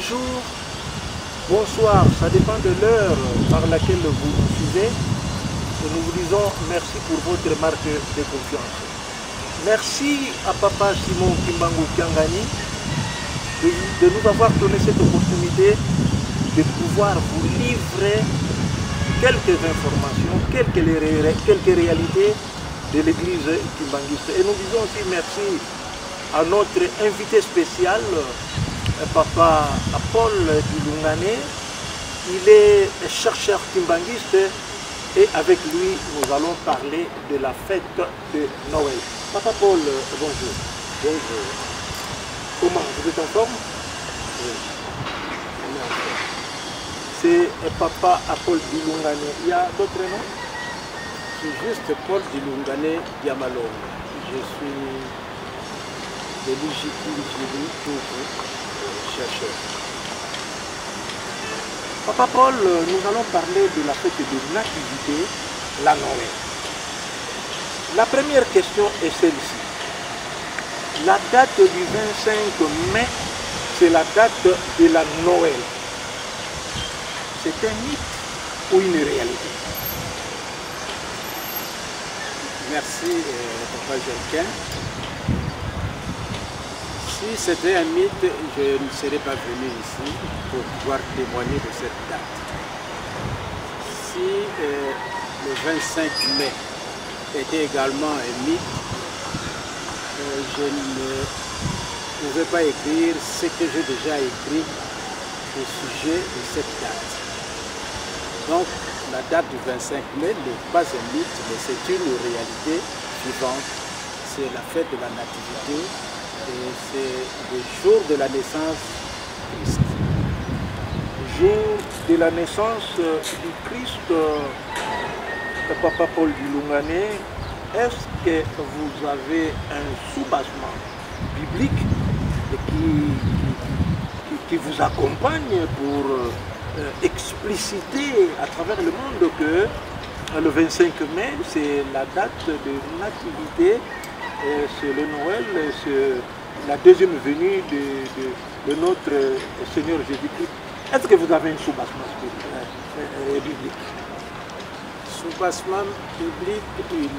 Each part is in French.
bonjour, bonsoir, ça dépend de l'heure par laquelle vous nous suivez. Et nous vous disons merci pour votre marque de confiance. Merci à Papa Simon Kimbangu Kiangani de nous avoir donné cette opportunité de pouvoir vous livrer quelques informations, quelques réalités de l'église kimbanguiste. Et nous disons aussi merci à notre invité spécial, Papa Paul Dilungane. Il est chercheur kimbanguiste et avec lui nous allons parler de la fête de Noël. Papa Paul, bonjour. Bonjour. Comment, vous êtes en forme? Oui. C'est Papa Paul Dilungane. Il y a d'autres noms? Je suis juste Paul Dilungane Diamalo. Je suis de l'IGTI Togo, chercheur. Papa Paul, nous allons parler de la fête de nativité, la Noël. La première question est celle-ci. La date du 25 mai, c'est la date de la Noël. C'est un mythe ou une réalité? Merci, Papa Jonquin. Si c'était un mythe, je ne serais pas venu ici pour pouvoir témoigner de cette date. Si le 25 mai était également un mythe, je ne pouvais pas écrire ce que j'ai déjà écrit au sujet de cette date. Donc, la date du 25 mai n'est pas un mythe, mais c'est une réalité vivante. C'est la fête de la Nativité et c'est le jour de la naissance du Christ. Le jour de la naissance du Christ, Papa Paul Dilungane, est-ce que vous avez un soubassement biblique qui vous accompagne pour expliciter à travers le monde que le 25 mai, c'est la date de nativité, c'est le Noël, c'est la deuxième venue de notre Seigneur Jésus-Christ. Est-ce que vous avez un soubassement biblique? Soubassement biblique,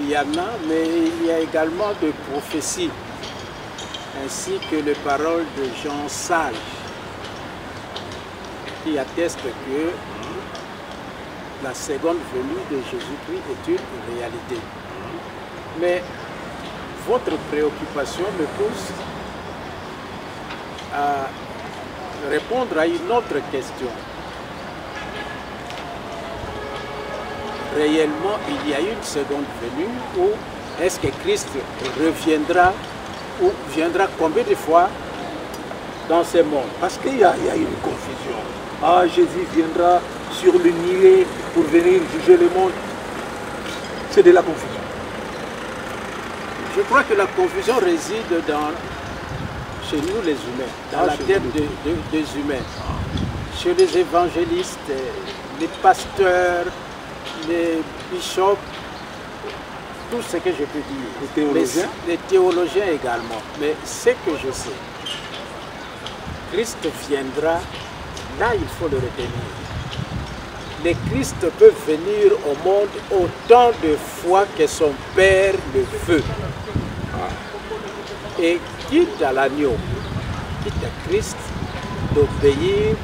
il y en a, mais il y a également des prophéties, ainsi que les paroles de Jean Sage, qui atteste que la seconde venue de Jésus-Christ est une réalité. Mais votre préoccupation me pousse à répondre à une autre question. Réellement, il y a une seconde venue ou est-ce que Christ reviendra ou viendra combien de fois dans ce monde? Parce qu'il y a une confusion. Ah, Jésus viendra sur le Nil pour venir juger le monde. C'est de la confusion. Je crois que la confusion réside chez nous les humains, dans la tête des humains. Chez les évangélistes, les pasteurs, les bishops, tout ce que je peux dire. Les théologiens? Les théologiens également. Mais ce que je sais, Christ viendra, là il faut le retenir. Le Christ peut venir au monde autant de fois que son Père le veut. Et quitte à l'agneau, quitte à Christ, d'obéir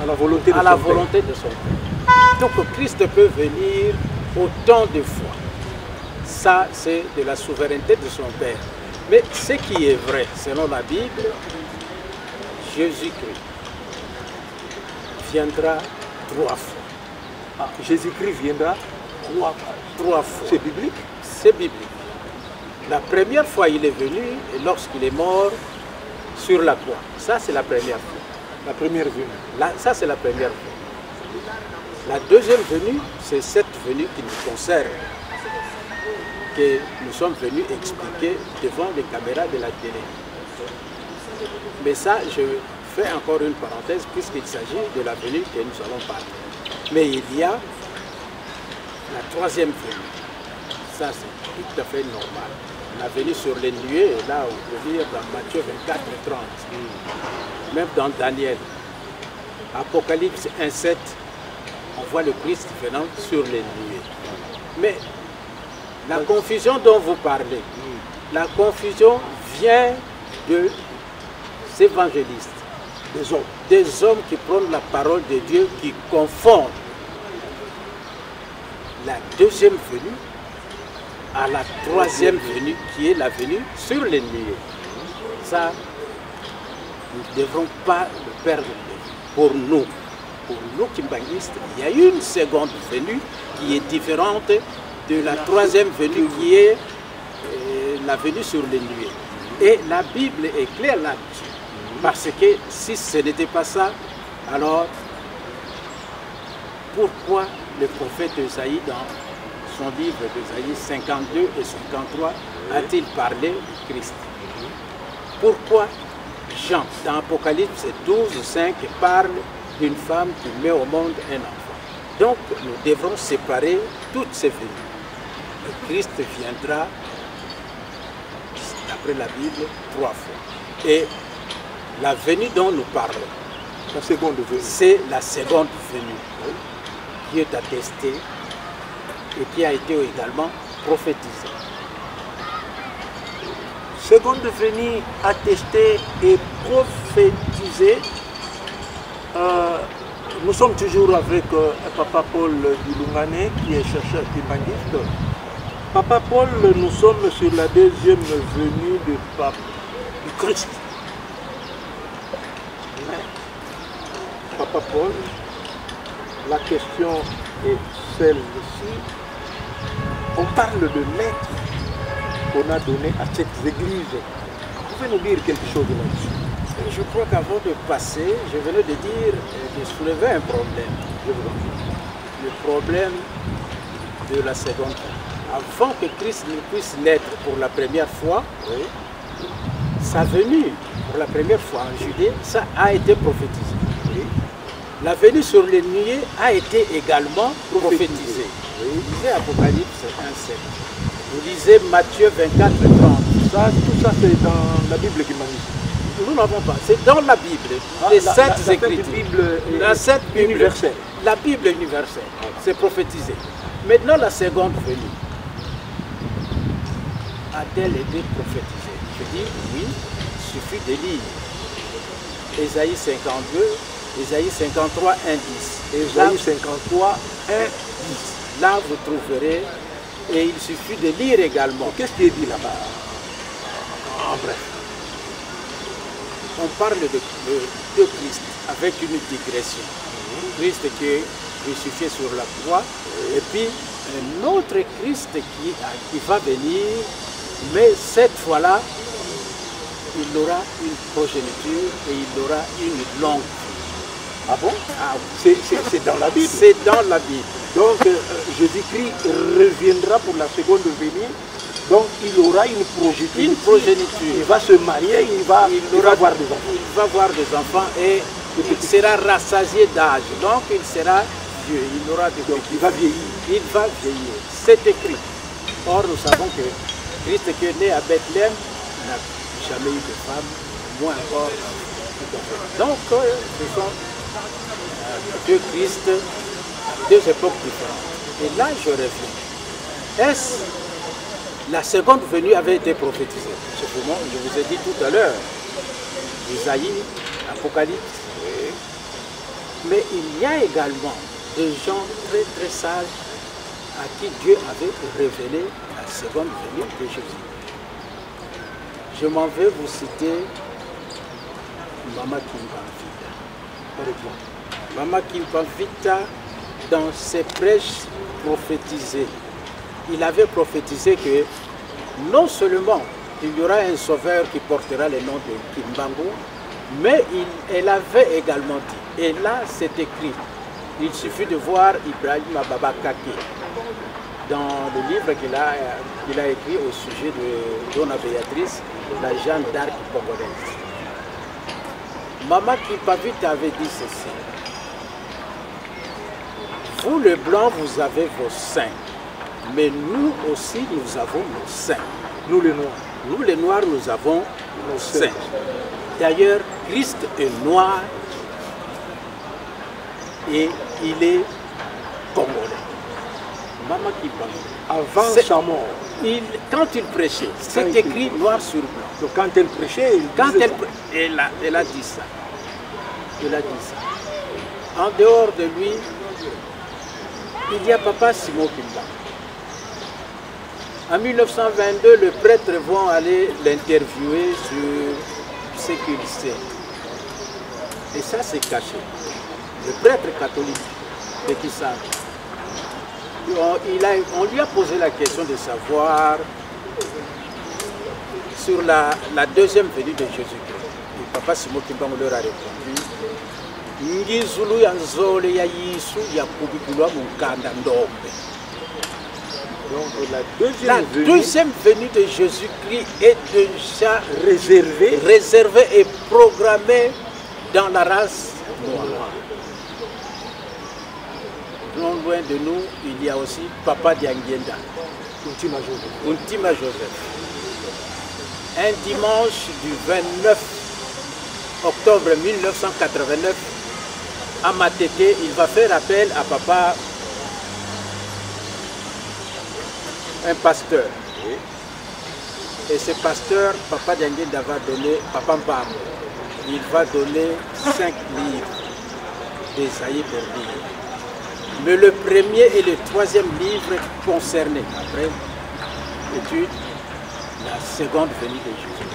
à la volonté de son Père. Donc Christ peut venir autant de fois. Ça, c'est de la souveraineté de son Père. Mais ce qui est vrai, selon la Bible, Jésus-Christ viendra 3 fois. Ah, Jésus-Christ viendra 3 fois. C'est biblique? C'est biblique. La première fois, il est venu lorsqu'il est mort sur la croix. Ça, c'est la première fois. La première venue. Ça, c'est la première fois. La deuxième venue, c'est cette venue qui nous concerne, que nous sommes venus expliquer devant les caméras de la télé. Mais ça, je fais encore une parenthèse puisqu'il s'agit de la venue que nous allons parler. Mais il y a la troisième venue. Ça, c'est tout à fait normal. la venue sur les nuées, et là, on peut lire dans Matthieu 24 et 30. Même dans Daniel. Apocalypse 1,7, on voit le Christ venant sur les nuées. Mais la confusion dont vous parlez, la confusion vient de ces évangélistes, des hommes qui prennent la parole de Dieu, qui confondent la deuxième venue à la troisième venue, qui est la venue sur les nuées. Ça, nous ne devrons pas le perdre. Pour nous kimbanguistes, il y a une seconde venue qui est différente de la troisième venue qui est la venue sur les nuées. Et la Bible est claire là-dessus. Parce que si ce n'était pas ça, alors pourquoi le prophète Isaïe, dans son livre d'Isaïe 52 et 53, a-t-il parlé du Christ? Pourquoi Jean, dans Apocalypse 12, 5, parle d'une femme qui met au monde un enfant? Donc, nous devrons séparer toutes ces venues. Le Christ viendra, d'après la Bible, 3 fois. Et la venue dont nous parlons, c'est la seconde venue, qui est attestée et qui a été également prophétisée. Seconde venue attestée et prophétisée. Nous sommes toujours avec Papa Paul Dilungane, qui est chercheur kimbanguiste. Papa Paul, nous sommes sur la deuxième venue du Christ. Mais, Papa Paul, la question est celle-ci. On parle de maître qu'on a donné à cette église. Vous pouvez nous dire quelque chose là-dessus? Je crois qu'avant de passer, je venais de dire, de soulever un problème. Le problème de la seconde. Avant que Christ ne puisse naître pour la première fois, sa venue pour la première fois en Judée, ça a été prophétisé. La venue sur les nuées a été également prophétisée. Vous lisez Apocalypse 1,7. Vous lisez Matthieu 24, 30. Tout ça, c'est dans la Bible qui m'a dit. Nous n'avons pas. C'est dans la Bible. Les sept écritures. La Bible universelle. La Bible universelle. C'est prophétisé. Maintenant, la seconde venue. A-t-elle été prophétisée? Je dis oui, il suffit de lire. Ésaïe 52, Ésaïe 53, 1, 10. Ésaïe 53, 1, 10. Là, vous trouverez, et il suffit de lire également. Qu'est-ce qui est dit là-bas? En bref. On parle de Christ avec une digression. Christ qui est crucifié sur la croix, et puis un autre Christ qui va venir, mais cette fois-là, il aura une progéniture et il aura une longue vie. Ah bon? Ah, oui. C'est dans la Bible? C'est dans la Bible. Donc Jésus-Christ reviendra pour la seconde venue. Donc il aura une progéniture. Il va se marier, il va avoir des enfants. Il va avoir des enfants et il sera rassasié d'âge. Donc il sera vieux. Il aura des Donc il va vieillir. Il va vieillir. C'est écrit. Or nous savons que Christ qui est né à Bethléem n'a jamais eu de femme, moins encore. Donc ce sont deux Christ, deux époques différentes. Et là je reviens. Est-ce la seconde venue avait été prophétisée? Je vous ai dit tout à l'heure, Isaïe, Apocalypse. Mais il y a également des gens très très sages à qui Dieu avait révélé la seconde venue de Jésus. Je m'en vais vous citer Mama Kimbanvita, par exemple. Mama Kimbanvita, dans ses prêches prophétisées, il avait prophétisé que non seulement il y aura un sauveur qui portera le nom de Kimbangu, mais elle avait également dit, et là c'est écrit, il suffit de voir Ibrahim Ababa Kake dans le livre qu'il a écrit au sujet de Donna Béatrice, la Jeanne d'Arc congolaise. Mama Kimbanvita avait dit ceci: vous les blancs, vous avez vos seins, mais nous aussi nous avons nos seins. Nous les Noirs. Nous les Noirs, nous avons Nos saints. sœurs. D'ailleurs, Christ est noir et il est congolais. Maman Kimbangu. Avant C'est- sa mort. Quand il prêchait, c'est Quand il- écrit noir sur blanc. Donc quand elle prêchait, Quand disait elle a dit ça. Elle a dit ça. En dehors de lui, il y a Papa Simon Kimbangu. En 1922, le prêtre vont aller l'interviewer sur ce qu'il sait. Et ça, c'est caché. Le prêtre catholique de Kissaga. On lui a posé la question de savoir sur la deuxième venue de Jésus-Christ. Et Papa Simon Kimbangu leur a répondu, Ngizulu ya nzole ya Yesu ya kubikulwa mukanda ndombe. donc la La deuxième venue deuxième venue de Jésus-Christ est déjà réservée et programmée dans la race noire. Non loin de nous, il y a aussi Papa Dianguenda, Kuntima Joseph. Untima Joseph. Un dimanche du 29 octobre 1989, à Matete, il va faire appel à Papa, un pasteur. Et ce pasteur, Papa Dianguenda va donner, Papa Mbam, il va donner 5 livres d'Esaïe pour lire. Mais le premier et le troisième livre concernés, après étude, la seconde venue de Jésus.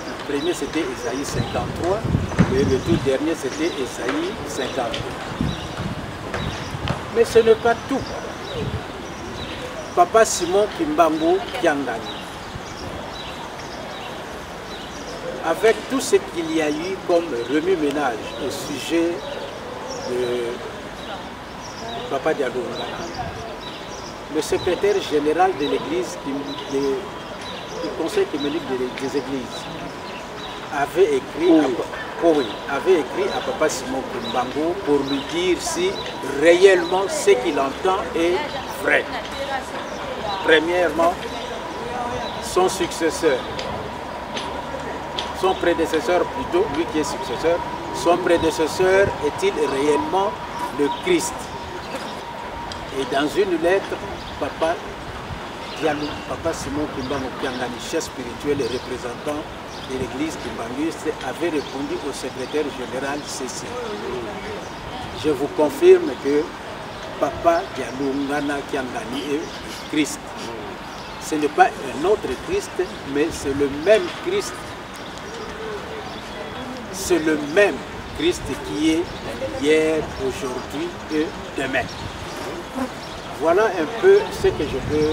Le premier c'était Esaïe 53 et le tout dernier c'était Esaïe 52. Mais ce n'est pas tout. Papa Simon Kimbangu Kiangani, avec tout ce qu'il y a eu comme remue-ménage au sujet de Papa Diallo Ngana, le secrétaire général de l'église du conseil communique des églises avait écrit à Papa Simon Kimbangu pour lui dire si réellement ce qu'il entend est vrai. Premièrement, son successeur, son prédécesseur plutôt, lui qui est successeur, son prédécesseur est-il réellement le Christ? Et dans une lettre, Papa Diallo, Papa Simon Kimbangu Kiangani, chef spirituel et représentant de l'église kimbanguiste, avait répondu au secrétaire général ceci. Je vous confirme que Papa Diallo Ngana Kiangani est Christ. Ce n'est pas un autre Christ, mais c'est le même Christ. C'est le même Christ qui est hier, aujourd'hui et demain. Voilà un peu ce que je peux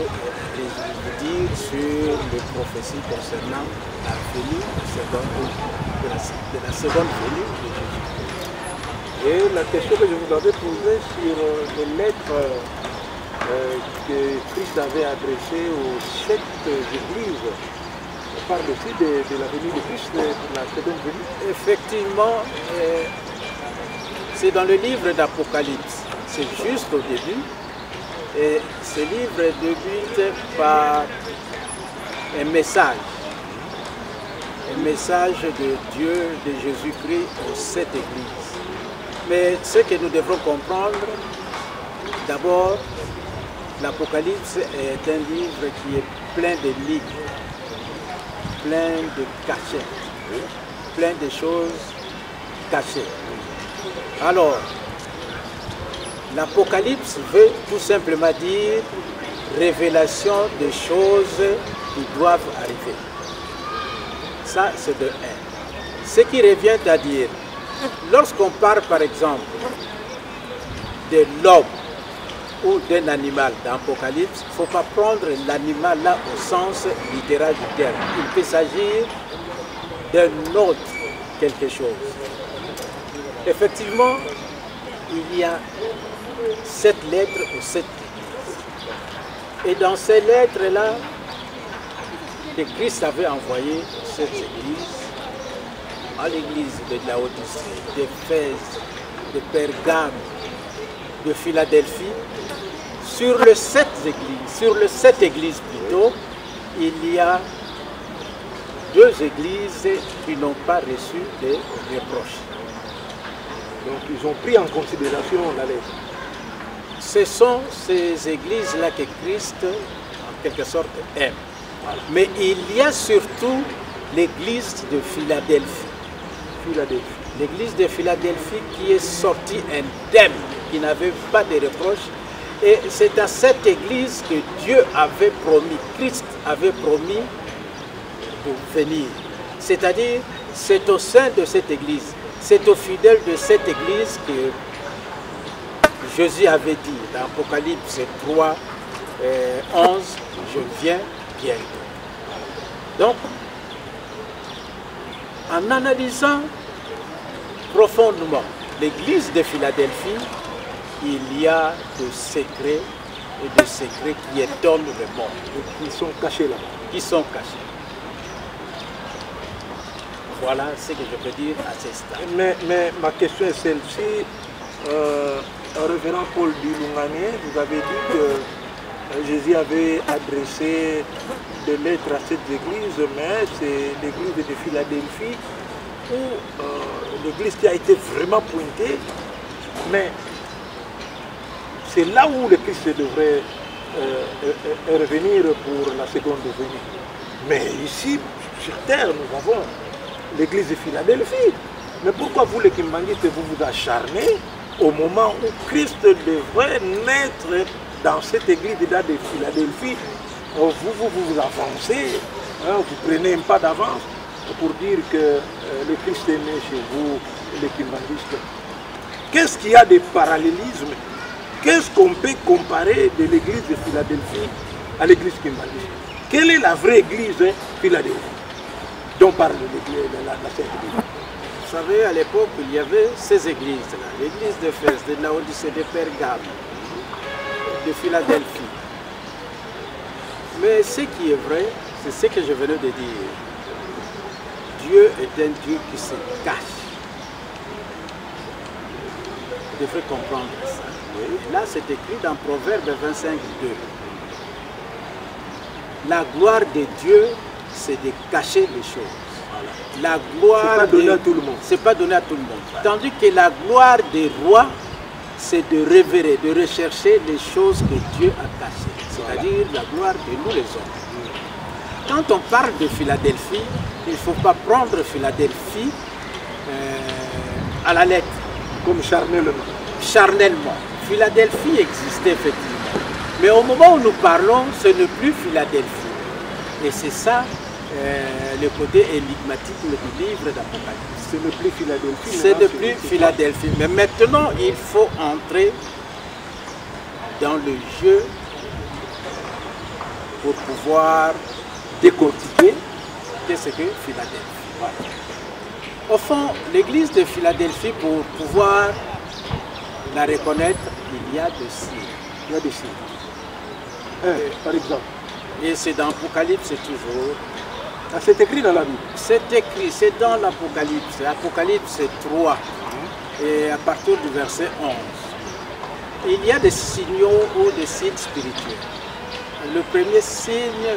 vous dire sur les prophéties concernant la venue de la seconde venue de Jésus. Et la question que je vous avais posée sur les lettres que Christ avait adressées aux 7 églises, on parle aussi de la venue de Christ pour la seconde venue. Effectivement, c'est dans le livre d'Apocalypse. C'est juste au début. Et ce livre débute par un message de Dieu, de Jésus-Christ aux 7 églises. Mais ce que nous devons comprendre, d'abord, l'Apocalypse est un livre qui est plein de lignes, plein de cachets, plein de choses cachées. Alors, l'Apocalypse veut tout simplement dire révélation des choses qui doivent arriver. Ça, c'est de 1. Ce qui revient à dire, lorsqu'on parle par exemple de l'homme ou d'un animal dans l'Apocalypse, il ne faut pas prendre l'animal là au sens littéral du terme. Il peut s'agir d'un autre quelque chose. Effectivement, il y a 7 lettres aux 7 églises. Et dans ces lettres-là, que Christ avait envoyé aux 7 églises, à l'église de Laodicée, d'Éphèse, de Pergame, de Philadelphie, sur les 7 églises plutôt, il y a 2 églises qui n'ont pas reçu des reproches. Donc ils ont pris en considération la lettre. Ce sont ces églises-là que Christ, en quelque sorte, aime. Voilà. Mais il y a surtout l'église de Philadelphie. L'église de Philadelphie qui est sortie indemne, qui n'avait pas de reproches. Et c'est à cette église que Dieu avait promis, Christ avait promis de venir. C'est-à-dire, c'est au sein de cette église, c'est aux fidèles de cette église que Jésus avait dit dans Apocalypse 3, 11, je viens bientôt. Donc, en analysant profondément l'église de Philadelphie, il y a de secrets et de secrets qui étonnent le monde. Et qui sont cachés là. Qui sont cachés. Voilà ce que je peux dire à ce stade. Mais ma question est celle-ci. Révérend Paul Dilungane, vous avez dit que Jésus avait adressé des lettres à cette église, mais c'est l'église de Philadelphie où l'église qui a été vraiment pointée, mais c'est là où le Christ devrait revenir pour la seconde venue. Mais ici, sur terre, nous avons l'église de Philadelphie. Mais pourquoi vous, les Kimbanguites, vous vous acharnez au moment où Christ devrait naître dans cette église de Philadelphie? Vous avancez, hein, vous prenez un pas d'avance pour dire que le Christ est né chez vous, les Kimbanguistes. Qu'est-ce qu'il y a de parallélisme? Qu'est-ce qu'on peut comparer de l'église de Philadelphie à l'église Kimbanguiste? Quelle est la vraie église Philadelphie dont parle la Sainte Église? Vous savez, à l'époque, il y avait ces églises-là. L'église d'Éphèse, de Laodicée, de Pergame, de Philadelphie. Mais ce qui est vrai, c'est ce que je venais de dire. Dieu est un Dieu qui se cache. Vous devrez comprendre ça. Oui. Là, c'est écrit dans Proverbe 25, 2. La gloire de Dieu, c'est de cacher les choses. La gloire, c'est pas donné à tout le monde. C'est pas donné à tout le monde. Tandis que la gloire des rois, c'est de révérer, de rechercher les choses que Dieu a cachées. C'est-à-dire la gloire de nous les hommes. Quand on parle de Philadelphie, il ne faut pas prendre Philadelphie à la lettre. Comme charnellement. Charnellement. Philadelphie existait effectivement. Mais au moment où nous parlons, ce n'est plus Philadelphie. Et c'est ça le côté énigmatique du livre d'Apocalypse. Ce n'est plus Philadelphie. Ce n'est plus Philadelphie. Mais maintenant, il faut entrer dans le jeu pour pouvoir décortiquer qu'est-ce que Philadelphie. Voilà. Au fond, l'église de Philadelphie, pour pouvoir la reconnaître, il y a des signes. Il y a des signes. Par exemple. Et c'est dans l'Apocalypse toujours. Ah, c'est écrit dans la Bible. C'est écrit, c'est dans l'Apocalypse. Apocalypse 3. Et à partir du verset 11. Il y a des signaux ou des signes spirituels. Le premier signe,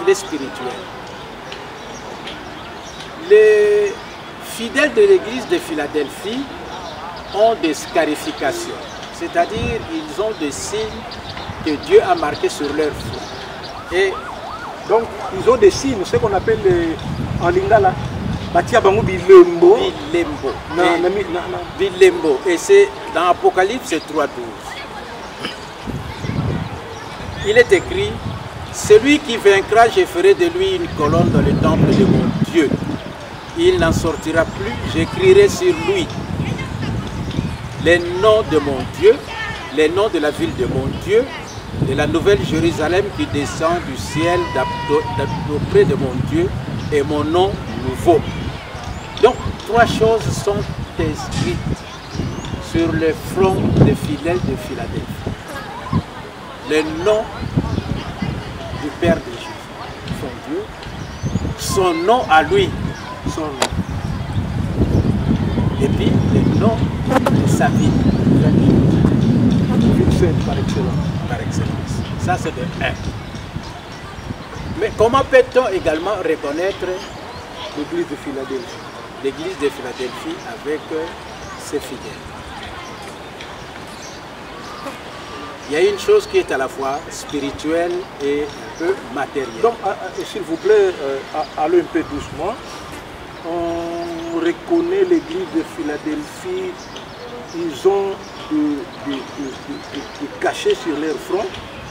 il est spirituel. Les fidèles de l'église de Philadelphie ont des scarifications. C'est-à-dire, ils ont des signes que Dieu a marqués sur leur front. Et donc, ils ont des signes, ce qu'on appelle en lingala, Batia Bangu Bilembo. Bilembo. Bilembo. Et c'est dans Apocalypse 3.12. Il est écrit, celui qui vaincra, je ferai de lui une colonne dans le temple de mon Dieu. Il n'en sortira plus, j'écrirai sur lui les noms de mon Dieu, les noms de la ville de mon Dieu, de la nouvelle Jérusalem qui descend du ciel auprès de mon Dieu et mon nom nouveau. Donc, 3 choses sont inscrites sur le front des fidèles de Philadelphie. Le nom du Père de Jésus, son Dieu, son nom à lui, son nom. Et puis le nom de sa vie, ville sainte par excellence. Par excellence. Ça c'est de 1. Mais comment peut-on également reconnaître l'église de Philadelphie? L'église de Philadelphie avec ses fidèles? Il y a une chose qui est à la fois spirituelle et un peu matérielle. Donc, s'il vous plaît, allez un peu doucement. On reconnaît l'église de Philadelphie. Ils ont des cachets sur leur front,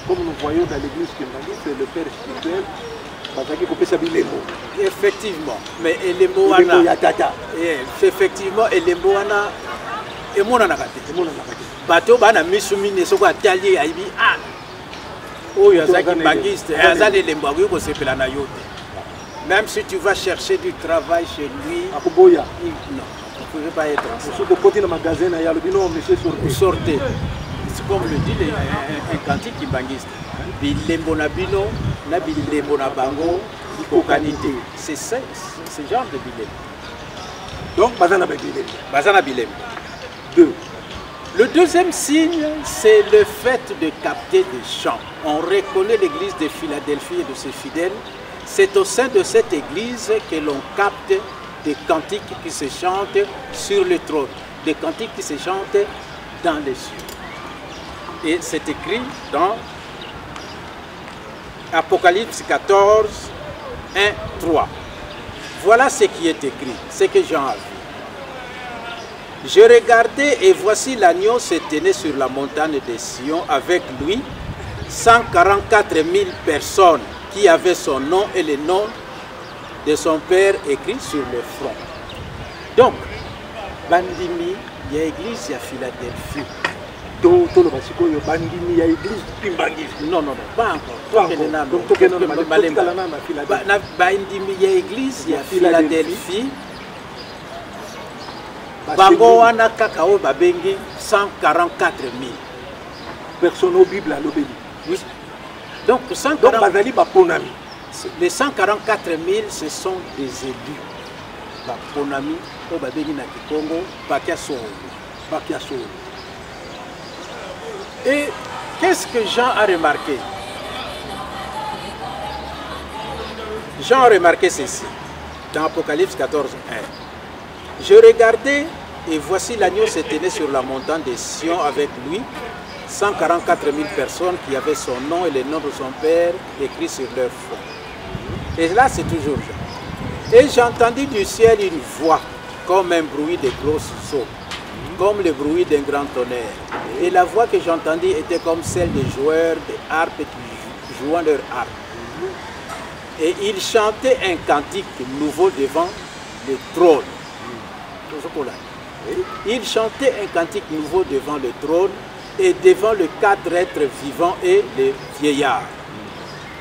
comme nous voyons dans l'église Kimbangis, c'est le père spirituel. Effectivement, mais Elembo effectivement, Elembo wana emona nakate. Bato bana misumine soko atali aibi ah. Oyo azaki bangiste, azali Elembo ko sepela na yote. Même si tu vas chercher du travail chez lui, non, vous ne pouvez pas être ensemble. Sortez. C'est comme le dit un cantique kimbangiste. Bilembo na bino, na bilembo na bango, ikokanité. C'est ça, ce genre de bilembo. Donc, bazana bilembo. Bazana bilembo. 2. Le deuxième signe, c'est le fait de capter des chants. On reconnaît l'église de Philadelphie et de ses fidèles. C'est au sein de cette église que l'on capte des cantiques qui se chantent sur le trône, des cantiques qui se chantent dans les cieux. Et c'est écrit dans Apocalypse 14, 1, 3. Voilà ce qui est écrit, ce que Jean a vu. Je regardais et voici l'agneau se tenait sur la montagne de Sion avec lui 144 000 personnes qui avaient son nom et le nom de son père écrit sur le front. Donc, bandimi, il y a église à Philadelphie. Non, non, pas encore. Bandimi, il y a église à Philadelphie. Bango wana kakao babengi 144 000 personnes au Bible à l'obéi. Oui. Donc, les 144 000, ce sont des élus. Baponami, au babengi na Kikongo, Bakiaso. Et qu'est-ce que Jean a remarqué? Jean a remarqué ceci dans Apocalypse 14, 1. Je regardais et voici l'agneau se tenait sur la montagne de Sion avec lui 144 000 personnes qui avaient son nom et le nom de son père écrit sur leur front. Et là c'est toujours Jean. Et j'entendis du ciel une voix comme un bruit de grosses eaux, comme le bruit d'un grand tonnerre. Et la voix que j'entendis était comme celle des joueurs de harpe qui jouant leur harpe. Et ils chantaient un cantique nouveau devant le trône. Ils chantaient un cantique nouveau devant le trône et devant le 4 êtres vivants et les vieillards.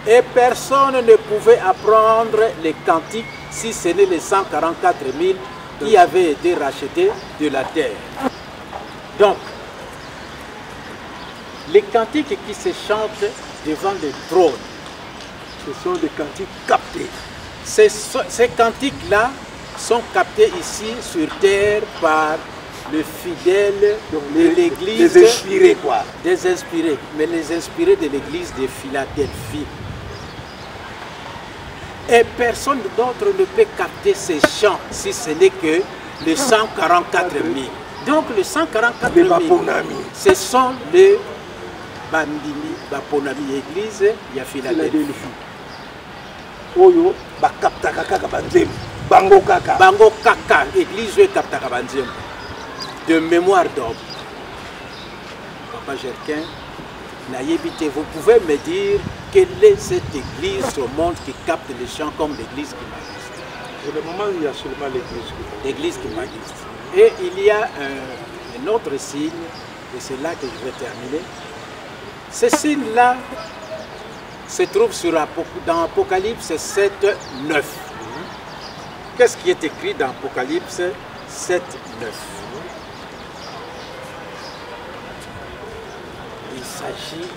Et personne ne pouvait apprendre les cantiques si ce n'est les 144 000 qui avaient été rachetés de la terre. Donc, les cantiques qui se chantent devant le trône, ce sont des cantiques captés. Ces cantiques-là sont captés ici sur terre par le fidèle de l'église. Des inspirés quoi? Des inspirés, mais les inspirés de l'église de Philadelphie. Et personne d'autre ne peut capter ces chants si ce n'est que les 144 000. Donc les 144 000, ce sont les Bandimi, Baponami église, il y a Philadelphie. Oyo, bakaptaka kaka banzem. Bango kaka. Bango kaka, église kaptaka banzem. De mémoire d'homme. Papa Jerkin, naïbité, vous pouvez me dire quelle est cette église au monde qui capte les chants comme l'église Kimbangiste? Pour le moment, il y a seulement l'église Kimbangiste. Et il y a un autre signe, et c'est là que je vais terminer. Ce signe-là se trouve dans Apocalypse 7, 9. Qu'est-ce qui est écrit dans Apocalypse 7, 9? Il s'agit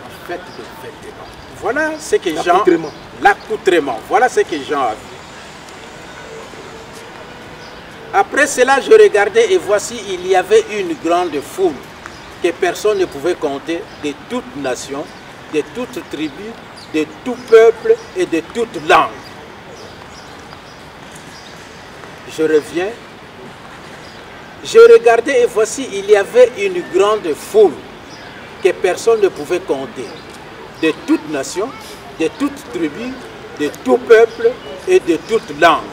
en fait de vêtements. Voilà ce que Jean... L'accoutrement. Voilà ce que Jean a vu. Après cela, je regardais et voici, il y avait une grande foule que personne ne pouvait compter, de toutes nations, de toutes tribus, de tout peuple et de toute langue. Je reviens. Je regardais et voici, il y avait une grande foule que personne ne pouvait compter, de toute nation, de toute tribu, de tout peuple et de toute langue.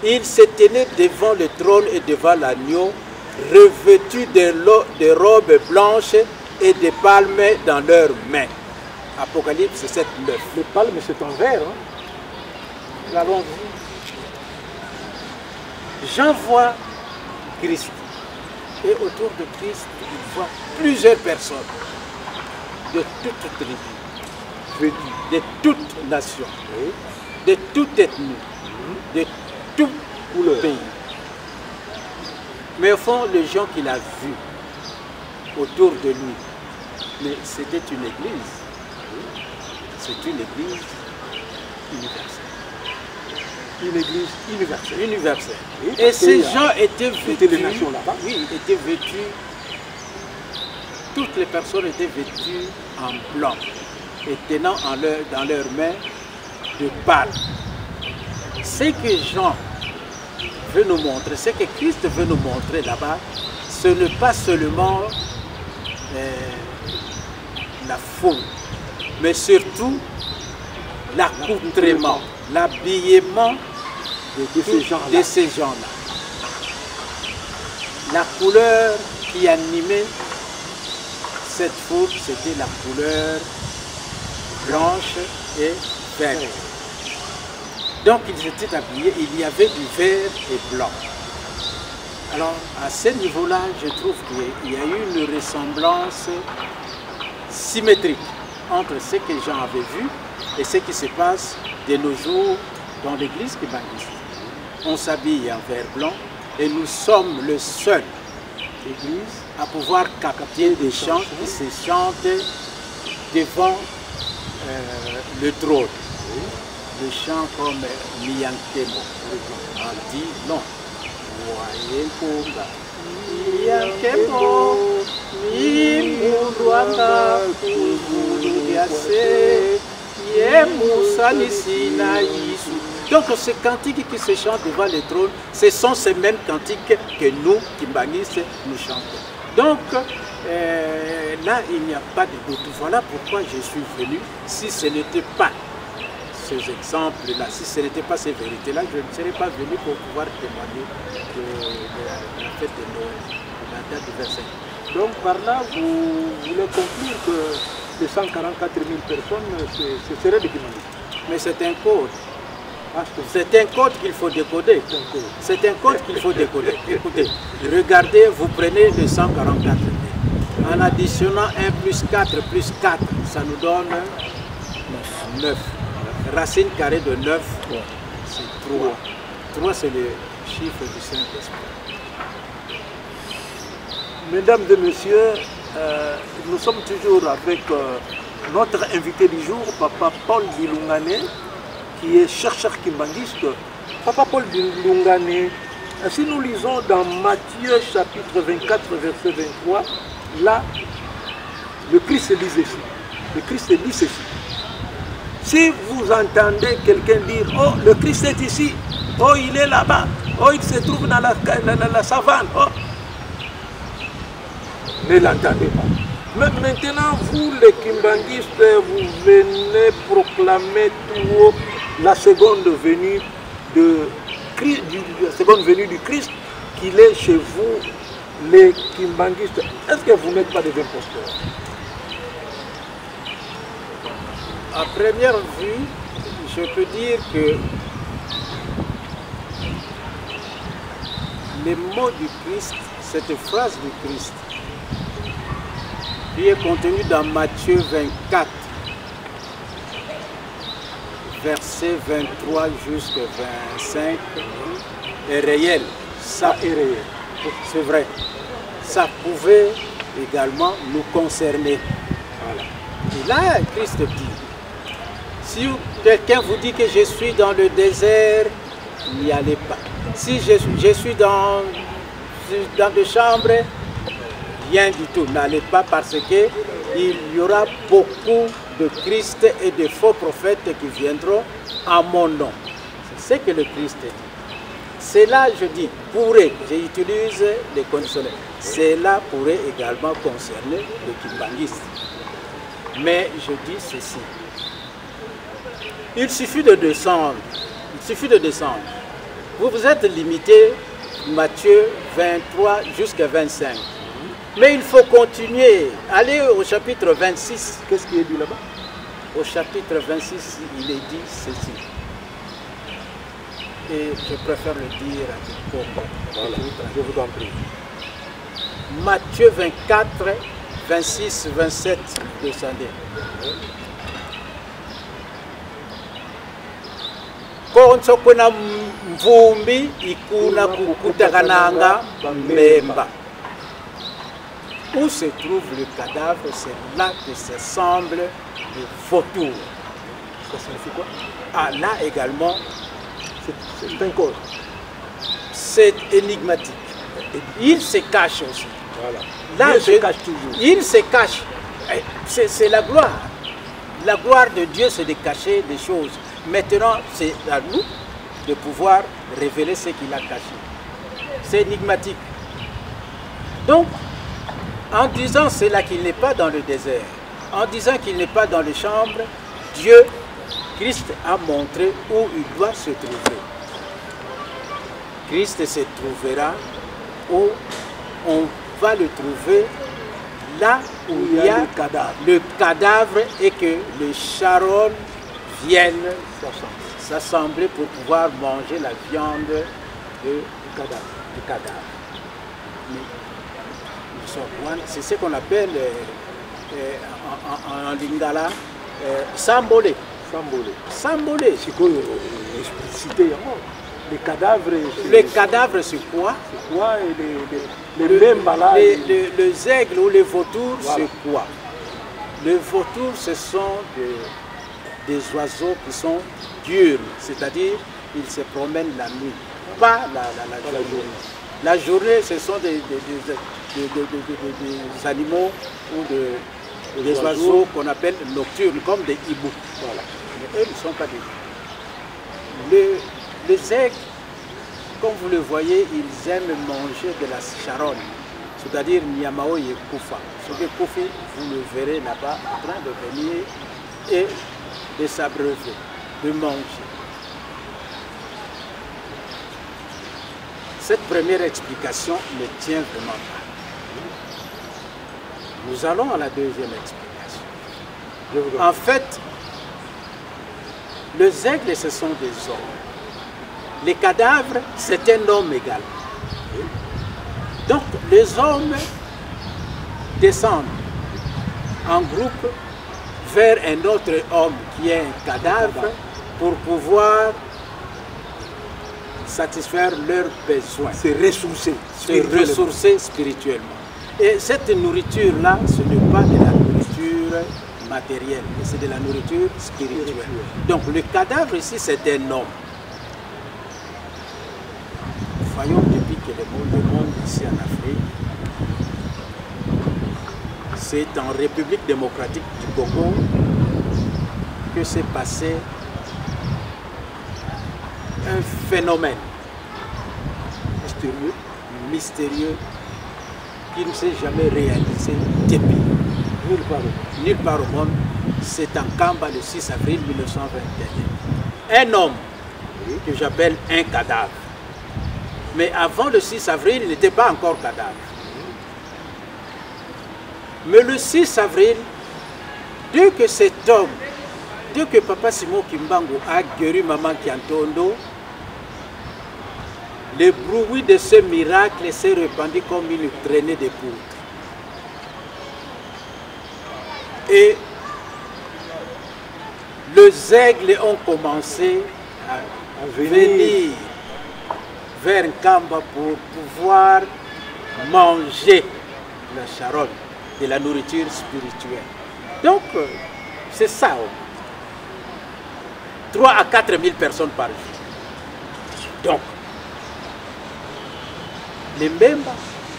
Ils se tenaient devant le trône et devant l'agneau, revêtus de robes blanches et de palmes dans leurs mains. Apocalypse 7, 9. Les palmes, c'est en vert. Hein? Allons-y. J'en vois Christ. Et autour de Christ, il voit plusieurs personnes de toutes tribus, de toutes nations, de toute ethnie, de tout pays. Mais au fond, les gens qu'il a vus autour de lui, mais c'était une église. C'est une église universelle. Une église universelle. Universelle. Oui, et ces gens étaient vêtus. Les nations là-bas. Oui, étaient vêtus. Toutes les personnes étaient vêtues en blanc et tenant dans leurs mains de palmes. Ce que Jean veut nous montrer, ce que Christ veut nous montrer là-bas, ce n'est pas seulement la foule, mais surtout l'accoutrement, l'habillement de ces gens-là. La couleur qui animait cette foule, c'était la couleur blanche et verte. Donc ils étaient habillés, il y avait du vert et blanc. Alors à ce niveau-là, je trouve qu'il y a eu une ressemblance symétrique entre ce que Jean avait vu et ce qui se passe de nos jours dans l'église kimbangiste. On s'habille en vert blanc et nous sommes le seul église à pouvoir capter des chants qui se chantent devant le trône. Des chants comme Miyankemo. On dit non. Miyankemo, Mimundwanga, Kuzuludiase, Yemusanisi na Yisu. Donc ces cantiques qui se chantent devant le trône, ce sont ces mêmes cantiques que nous, kimbangistes, nous chantons. Donc là, il n'y a pas de doute. Voilà pourquoi je suis venu. Si ce n'était pas ces exemples-là, si ce n'était pas ces vérités-là, je ne serais pas venu pour pouvoir témoigner de la fête de Noël, de la date du 25. Donc par là, vous voulez conclure que les 144 000 personnes, ce serait des kimbangistes. Mais c'est un code. C'est un code qu'il faut décoder. C'est un code qu'il faut décoder. Écoutez, regardez, vous prenez les 144 000. En additionnant 1 plus 4 plus 4, ça nous donne 9. Racine carrée de 9, c'est 3. 3, c'est le chiffre du Saint-Esprit. Mesdames et messieurs, nous sommes toujours avec notre invité du jour, Papa Paul Bilungane, qui est chercheur kimbangiste. Papa Paul Bilungane, si nous lisons dans Matthieu chapitre 24, verset 23, là, le Christ dit ceci. Le Christ dit ceci. Si vous entendez quelqu'un dire « Oh, le Christ est ici, oh, il est là-bas, oh, il se trouve dans la savane, oh », ne l'entendez pas. Mais maintenant, vous les kimbangistes, vous venez proclamer tout haut la seconde venue du Christ, qu'il est chez vous, les kimbangistes. Est-ce que vous n'êtes pas des imposteurs? À première vue, je peux dire que les mots du Christ, cette phrase du Christ, qui est contenue dans Matthieu 24, verset 23 jusqu'à 25, est réel. Ça est réel. C'est vrai. Ça pouvait également nous concerner. Voilà. Et là, Christ dit, si quelqu'un vous dit que je suis dans le désert, n'y allez pas. Si je suis dans des chambres, rien du tout. N'allez pas parce qu'il y aura beaucoup de Christ et de faux prophètes qui viendront en mon nom. C'est ce que le Christ dit. Cela, je dis, pourrait, j'utilise les conditionnels, cela pourrait également concerner le kimbanguiste. Mais je dis ceci. Il suffit de descendre. Il suffit de descendre. Vous vous êtes limité, Matthieu 23 jusqu'à 25. Mais il faut continuer. Allez au chapitre 26. Qu'est-ce qui est dit là-bas? Au chapitre 26, il est dit ceci. Et je préfère le dire à quiconque. Voilà, je vous en prie. Matthieu 24, 26, 27, descendez. Konsokona mvumbi ikuna kukutakananga memba. Où se trouve le cadavre, c'est là que s'assemblent les vautours. Ça signifie quoi? Ah, là également, c'est un corps. c'est énigmatique. Il se cache aussi. Voilà. Là, Il se cache toujours. Il se cache. C'est la gloire. La gloire de Dieu, c'est de cacher les choses. Maintenant, c'est à nous de pouvoir révéler ce qu'il a caché. C'est énigmatique. Donc, en disant cela qu'il n'est pas dans le désert, en disant qu'il n'est pas dans les chambres, Dieu, Christ a montré où il doit se trouver. Christ se trouvera où on va le trouver là où il y a le cadavre et que les charognes viennent s'assembler pour pouvoir manger la viande du cadavre. C'est ce qu'on appelle en lingala sambolé. Sambolé. C'est quoi explicité? Les cadavres. Les cadavres, c'est quoi? C'est quoi? Les aigles ou les vautours, voilà. C'est quoi? Les vautours, ce sont des oiseaux qui sont diurnes, c'est-à-dire ils se promènent la nuit, pas la journée. La journée, ce sont des animaux ou des oiseaux qu'on appelle nocturnes, comme des hiboux. Voilà. Mais eux ne sont pas des hiboux. Les aigles, comme vous le voyez, ils aiment manger de la charogne, c'est-à-dire Nyamao et Koufa. Ce que Koufi, vous le verrez là-bas en train de venir et de s'abreuver, de manger. Cette première explication ne tient vraiment pas. Nous allons à la deuxième explication. En fait, les aigles, ce sont des hommes. Les cadavres, c'est un homme égal. Donc, les hommes descendent en groupe vers un autre homme qui est un cadavre pour pouvoir satisfaire leurs besoins. Se ressourcer spirituellement. Et cette nourriture-là, ce n'est pas de la nourriture matérielle, mais c'est de la nourriture spirituelle. Donc, le cadavre ici, c'est un homme. Voyons depuis que le monde ici en Afrique, c'est en République démocratique du Congo que s'est passé un phénomène mystérieux qui ne s'est jamais réalisé depuis nulle part au monde. C'est en Kamba le 6 avril 1921. Un homme que j'appelle un cadavre. Mais avant le 6 avril, il n'était pas encore cadavre. Mais le 6 avril, dès que cet homme, dès que Papa Simon Kimbangu a guéri Maman Kiantondo, le bruit de ce miracle s'est répandu comme une traînée de poudre. Et les aigles ont commencé à venir vers Nkamba pour pouvoir manger la charogne, de la nourriture spirituelle. Donc, c'est ça. 3 à 4 000 personnes par jour. Donc, les mêmes,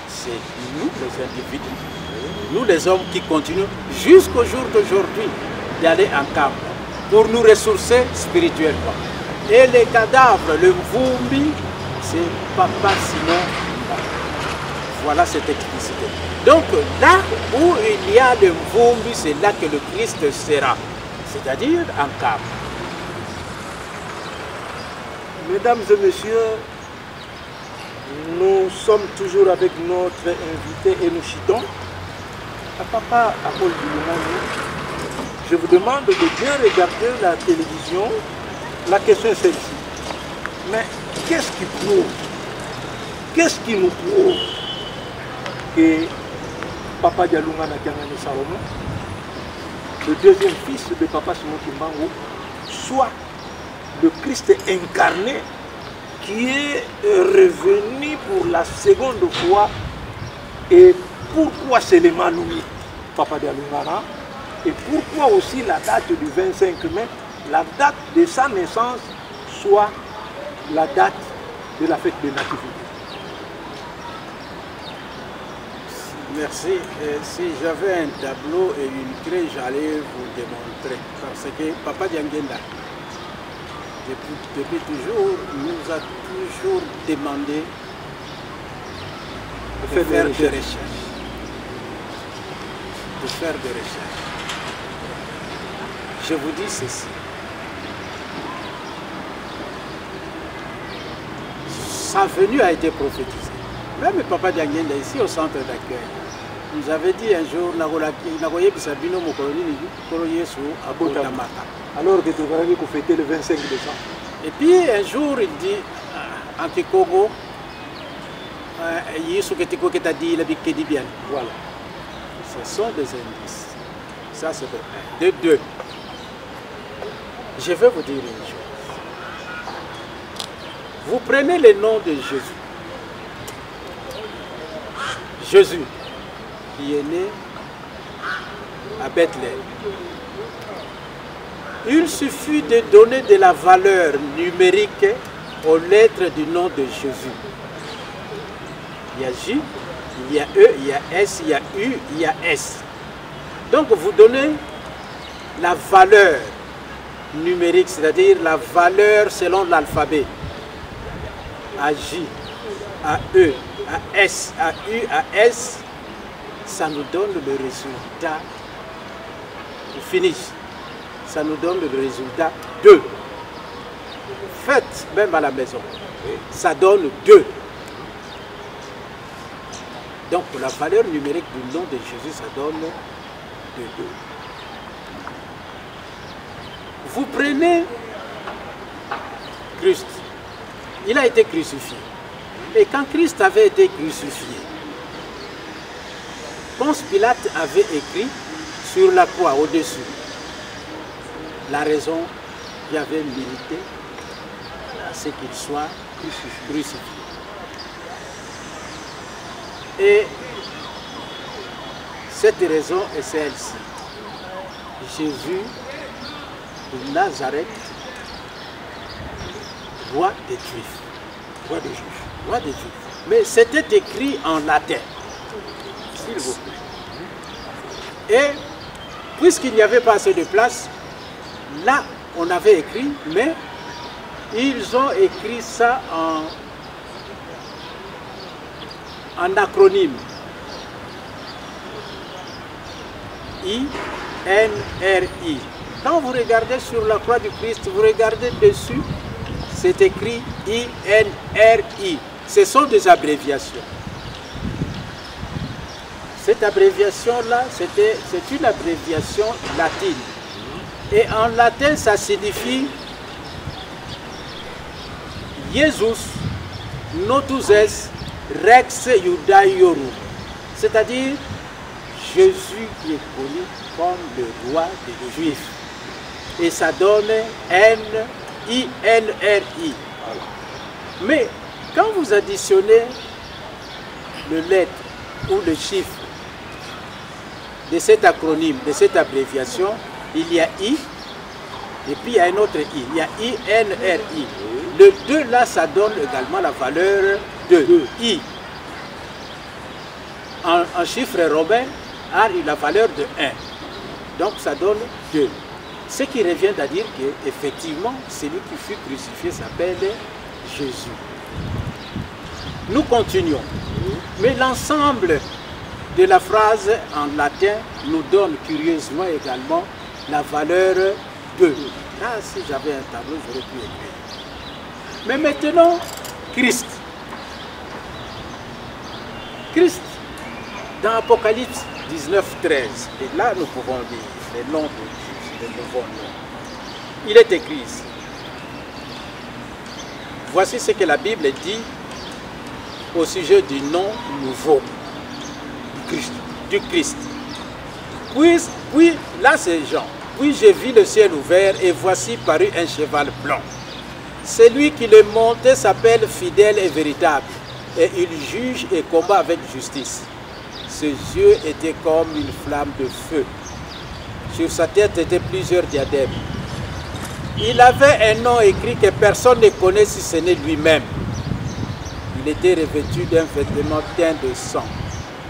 c'est nous les individus, nous les hommes qui continuent jusqu'au jour d'aujourd'hui. d'aller en camp pour nous ressourcer spirituellement. Et les cadavres, le mvumbi, c'est papa sinon papa. Voilà cette explicité. Donc là où il y a le mvumbi, c'est là que le Christ sera, c'est-à-dire en camp. Mesdames et messieurs, nous sommes toujours avec notre invité et nous chitons. À papa Paul Bilumani, je vous demande de bien regarder la télévision. La question est celle-ci. Mais qu'est-ce qui prouve, qu'est-ce qui nous prouve que Papa Dialunga Nakangani Salomon, le deuxième fils de Papa Simon Kimbangu, soit le Christ incarné qui est revenu pour la seconde fois? Et pourquoi c'est le Maloumi, Papa Dialungana? Et pourquoi aussi la date du 25 mai, la date de sa naissance, soit la date de la fête de nativité? Merci. Si j'avais un tableau et une craie, j'allais vous démontrer. Parce que Papa Diangenda, depuis toujours, nous a toujours demandé de faire des recherches. De faire des recherches. Je vous dis ceci. Sa venue a été prophétisée. Même Papa Diangenda, ici au centre d'accueil, nous avait dit un jour, alors que tu vas fêter le 25 décembre. Et puis un jour, il dit, en Kikogo, voilà. Ce sont des indices. Ça, c'est de un. De deux. Je vais vous dire une chose. Vous prenez le nom de Jésus. Jésus, qui est né à Bethléem. Il suffit de donner de la valeur numérique aux lettres du nom de Jésus. Il y a J, il y a E, il y a S, il y a U, il y a S. Donc vous donnez la valeur numérique, c'est-à-dire la valeur selon l'alphabet. À J, à E, à S, à U, à S, ça nous donne le résultat. Finish. Ça nous donne le résultat 2. Faites même à la maison. Ça donne 2. Donc la valeur numérique du nom de Jésus, ça donne 2. Vous prenez Christ. Il a été crucifié. Et quand Christ avait été crucifié, Ponce Pilate avait écrit sur la croix au-dessus la raison qui avait milité à ce qu'il soit crucifié. Et cette raison est celle-ci. Jésus de Nazareth, roi des Juifs. Roi des Juifs. Roi des Juifs. Mais c'était écrit en latin, s'il vous plaît. Et puisqu'il n'y avait pas assez de place, là, on avait écrit, mais ils ont écrit ça en acronyme. I-N-R-I. Quand vous regardez sur la croix du Christ, vous regardez dessus, c'est écrit I-N-R-I. Ce sont des abréviations. Cette abréviation-là, c'est une abréviation latine. Et en latin, ça signifie Jesus notus es rex Judaiorum, c'est-à-dire Jésus qui est connu comme le roi des Juifs. Et ça donne N-I-N-R-I. Mais quand vous additionnez le lettre ou le chiffre de cet acronyme, de cette abréviation, il y a I, et puis il y a un autre I. Il y a I-N-R-I. Le 2 là, ça donne également la valeur de I. En chiffre romain, a la valeur de 1. Donc ça donne 2. Ce qui revient à dire qu'effectivement, celui qui fut crucifié s'appelle Jésus. Nous continuons. Mais l'ensemble de la phrase en latin nous donne curieusement également la valeur de. Là, si j'avais un tableau, j'aurais pu écrire. Mais maintenant, Christ. Christ, dans Apocalypse 19, 13, et là nous pouvons lire les noms de Jésus, les nouveaux noms. Il est écrit ici. Voici ce que la Bible dit au sujet du nom nouveau du Christ. Puis là c'est Jean. Puis j'ai vu le ciel ouvert et voici parut un cheval blanc. Celui qui le montait s'appelle fidèle et véritable, et il juge et combat avec justice. Ses yeux étaient comme une flamme de feu. Sur sa tête étaient plusieurs diadèmes. Il avait un nom écrit que personne ne connaît si ce n'est lui-même. Il était revêtu d'un vêtement teint de sang.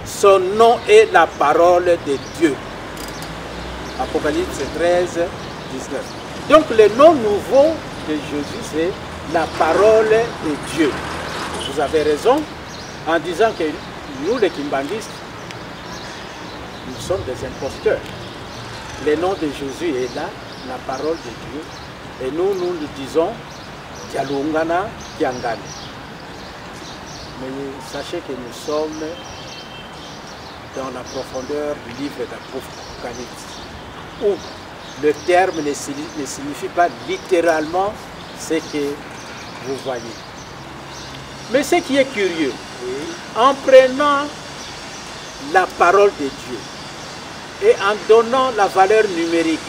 Son nom est la parole de Dieu. Apocalypse 13, 19. Donc le nom nouveau de Jésus, c'est la parole de Dieu. Vous avez raison en disant que nous, les Kimbandistes, nous sommes des imposteurs. Le nom de Jésus est là, la parole de Dieu. Et nous le disons, Tialungana, Tiangani. Mais sachez que nous sommes dans la profondeur du livre d'Apocalypse, où le terme ne signifie pas littéralement ce que vous voyez. Mais ce qui est curieux, en prenant la parole de Dieu et en donnant la valeur numérique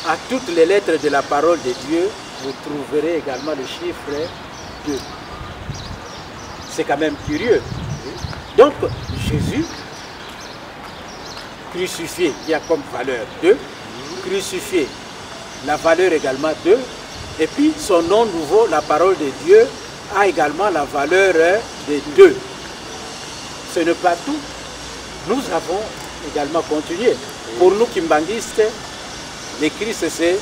à toutes les lettres de la parole de Dieu, vous trouverez également le chiffre 2. C'est quand même curieux. Donc, Jésus, crucifié, qui a comme valeur 2, crucifié, la valeur également 2, et puis son nom nouveau, la parole de Dieu, a également la valeur de 2. Ce n'est pas tout. Nous avons également continué. Pour nous Kimbandistes, le Christ c'est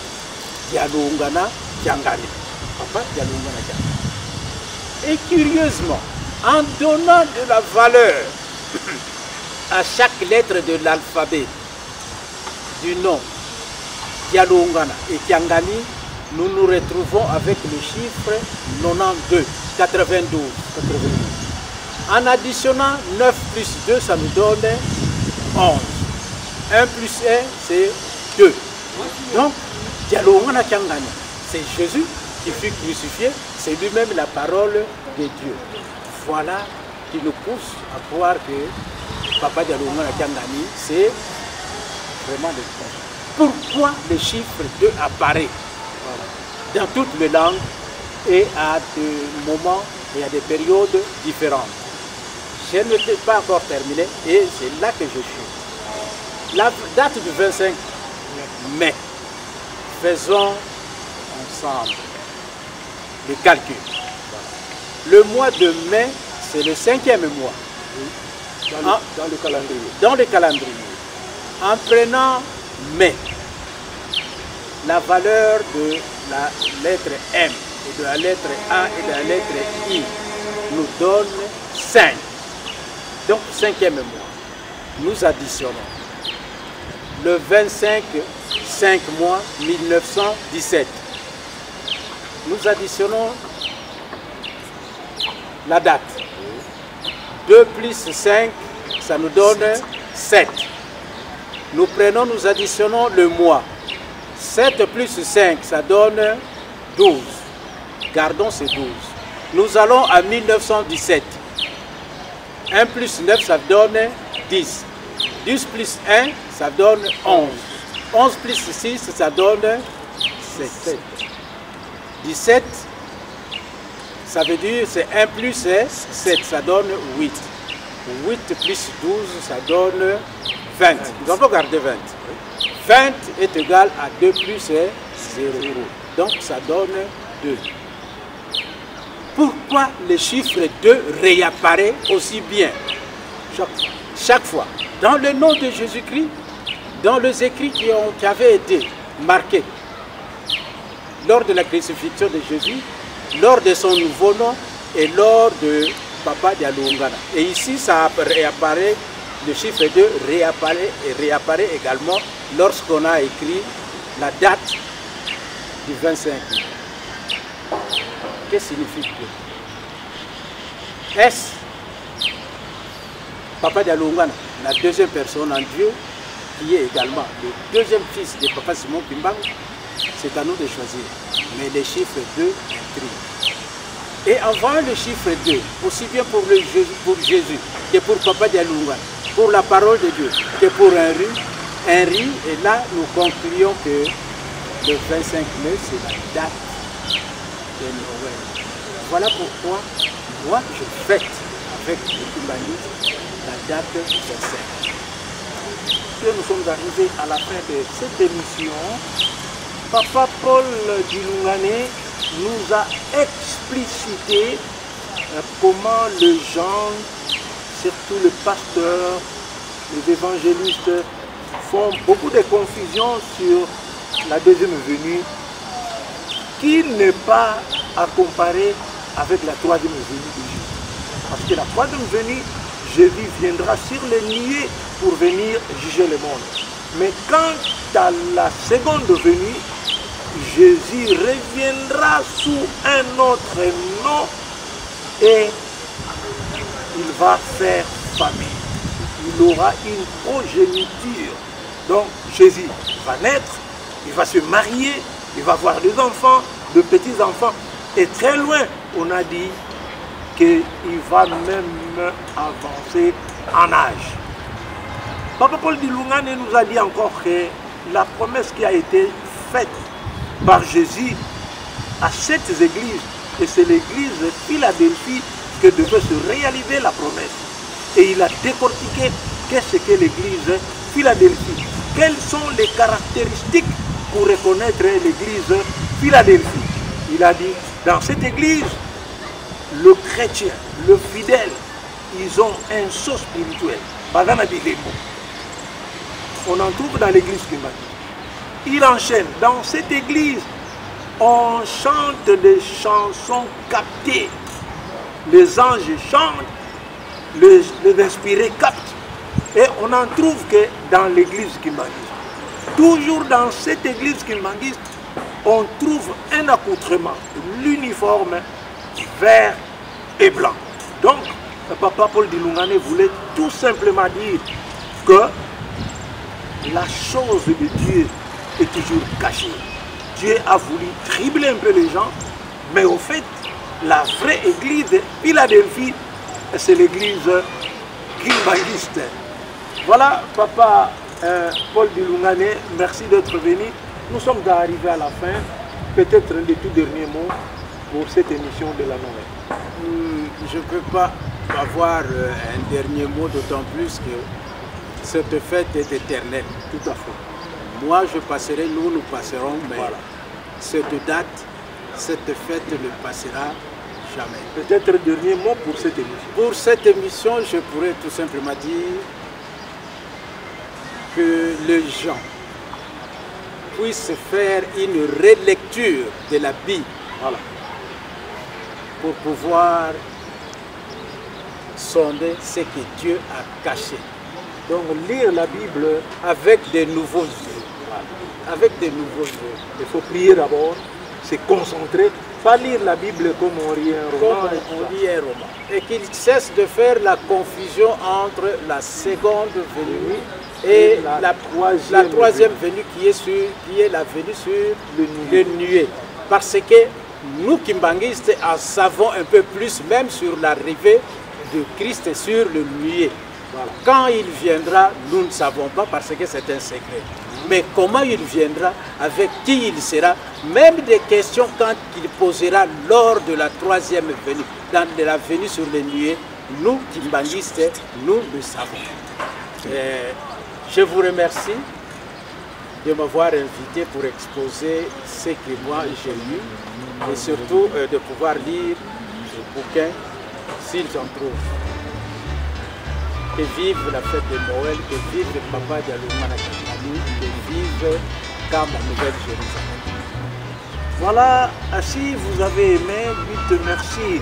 Dialungana Tiangani. Papa Dialungana Tiangani. Et curieusement, en donnant de la valeur à chaque lettre de l'alphabet du nom Dialungana et Tiangani, nous nous retrouvons avec le chiffre 92, 92. En additionnant 9 plus 2, ça nous donne 11. 1 plus 1, c'est 2. Donc, Dialungana Tiangani, c'est Jésus qui fut crucifié, c'est lui-même la parole de Dieu. Voilà qui nous pousse à croire que Papa Dialungana Tiangani, c'est vraiment le point. Pourquoi le chiffre 2 apparaît dans toutes les langues et à des moments et à des périodes différentes? Je ne l'ai pas encore terminé et c'est là que je suis. La date du 25 mai, faisons ensemble le calcul. Le mois de mai, c'est le 5e mois. Dans le calendrier. Dans le calendrier. En prenant mai, la valeur de la lettre M et de la lettre A et de la lettre I nous donne 5. Donc 5e mois. Nous additionnons. Le 25, 5 mois, 1917. Nous additionnons la date. 2 plus 5, ça nous donne 7. Nous prenons, nous additionnons le mois. 7 plus 5, ça donne 12. Gardons ces 12. Nous allons à 1917. 1 plus 9, ça donne 10. 10 plus 1, ça donne 11. 11 plus 6, ça donne 7. 17, ça veut dire c'est 1 plus 7, ça donne 8. 8 plus 12, ça donne 20. Nous allons garder 20. 20 est égal à 2 plus 0. Donc ça donne 2. Pourquoi le chiffre 2 réapparaît aussi bien chaque fois? Dans le nom de Jésus-Christ, dans les écrits qui avaient été marqué lors de la crucifixion de Jésus, lors de son nouveau nom et lors de Papa Dialoungana. Et ici, ça réapparaît, le chiffre 2 réapparaît également lorsqu'on a écrit la date du 25 mai. Qu'est-ce que signifie que est-ce Papa Dialoungana, la deuxième personne en Dieu, qui est également le deuxième fils de Papa Simon Kimbang? C'est à nous de choisir. Mais le chiffre 2 intrigue. Et avant le chiffre 2, aussi bien pour Jésus que pour Papa Dialoungana, pour la parole de Dieu, que pour Henri, et là nous concluons que le 25 mai, c'est la date de Noël. Voilà pourquoi moi je fête avec le Kimbangistes la date du 25. Nous sommes arrivés à la fin de cette émission. Papa Paul Dilungane nous a explicité comment les gens, surtout les pasteurs, les évangélistes, font beaucoup de confusion sur la deuxième venue, qui n'est pas à comparer avec la troisième venue de Jésus. Parce que la troisième venue, Jésus viendra sur les nuées pour venir juger le monde. Mais quant à la seconde venue, Jésus reviendra sous un autre nom et il va faire famille. Il aura une progéniture. Donc Jésus va naître, il va se marier, il va avoir des enfants, de petits-enfants. Et très loin, on a dit qu'il va même avancer en âge. Papa Paul Dilungane nous a dit encore que la promesse qui a été faite par Jésus à cette église, et c'est l'église Philadelphie que devait se réaliser la promesse. Et il a décortiqué qu'est-ce que l'église Philadelphie. Quelles sont les caractéristiques pour reconnaître l'église Philadelphie? Il a dit, dans cette église, le chrétien, le fidèle, ils ont un saut spirituel. On en trouve dans l'église Kimbang. Il enchaîne. Dans cette église, on chante des chansons captées. Les anges chantent, les inspirés captent. Et on en trouve que dans l'église Kimbangiste. Toujours dans cette église Kimbangiste, on trouve un accoutrement, l'uniforme vert et blanc. Donc, Papa Paul Dilungane voulait tout simplement dire que la chose de Dieu est toujours cachée. Dieu a voulu tribler un peu les gens, mais au fait, la vraie église de Philadelphie, c'est l'église Kimbangiste. Voilà, Papa Paul Dilungane, merci d'être venu. Nous sommes arrivés à la fin. Peut-être un des tout derniers mots pour cette émission de la Noël. Je ne peux pas avoir un dernier mot, d'autant plus que cette fête est éternelle. Tout à fait. Moi, je passerai, nous passerons, mais voilà. Cette date, cette fête ne passera jamais. Peut-être un dernier mot pour cette émission. Pour cette émission, je pourrais tout simplement dire que les gens puissent faire une relecture de la Bible, voilà, pour pouvoir sonder ce que Dieu a caché. Donc lire la Bible avec de nouveaux yeux. Voilà. Avec de nouveaux yeux. Il faut prier d'abord, se concentrer, pas lire la Bible comme on lit un roman. Comme on lit un roman. Et qu'il cesse de faire la confusion entre la seconde venue et la troisième venue qui est la venue sur le nuée. Parce que nous, Kimbangistes, en savons un peu plus, même sur l'arrivée de Christ sur le nuée. Voilà. Quand il viendra, nous ne savons pas parce que c'est un secret. Mais comment il viendra, avec qui il sera, même des questions quand il posera lors de la troisième venue, dans la venue sur le nuée, nous, Kimbangistes, nous le savons. Je vous remercie de m'avoir invité pour exposer ce que moi j'ai lu et surtout de pouvoir lire le bouquin s'ils en trouvent. Que vive la fête de Noël, que vive Papa Dialoungana, que vive Wakam, la Nouvelle-Jérusalem. Voilà, si vous avez aimé, dites merci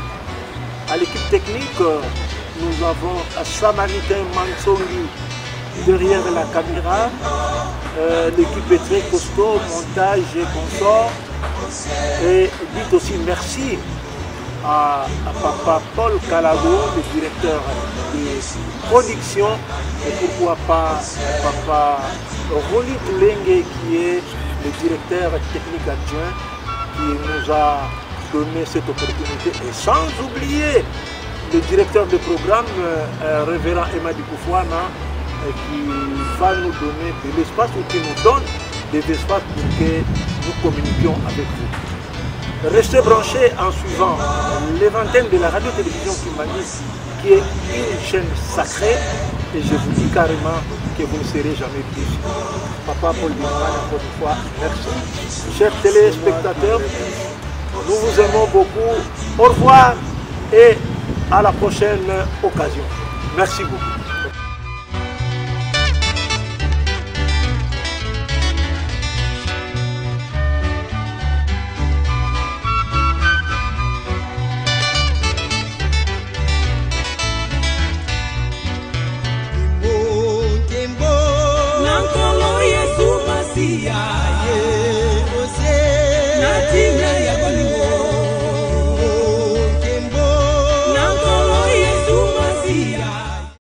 à l'équipe technique. Nous avons Samaritain Mansongi derrière la caméra. L'équipe est très costaud, montage et consort. Et dites aussi merci à Papa Paul Calago, le directeur de production, et pourquoi pas Papa Roli Toulengue qui est le directeur technique adjoint qui nous a donné cette opportunité. Et sans oublier le directeur de programme, révérend Emadi Koufouana, qui va nous donner de l'espace ou qui nous donne des espaces pour que nous communiquions avec vous. Restez branchés en suivant les antennes de la radio-télévision Kimbangu, qui est une chaîne sacrée, et je vous dis carrément que vous ne serez jamais déçus. Papa Paul Bimouane, encore une fois, merci. Chers téléspectateurs, nous vous aimons beaucoup. Au revoir et à la prochaine occasion. Merci beaucoup.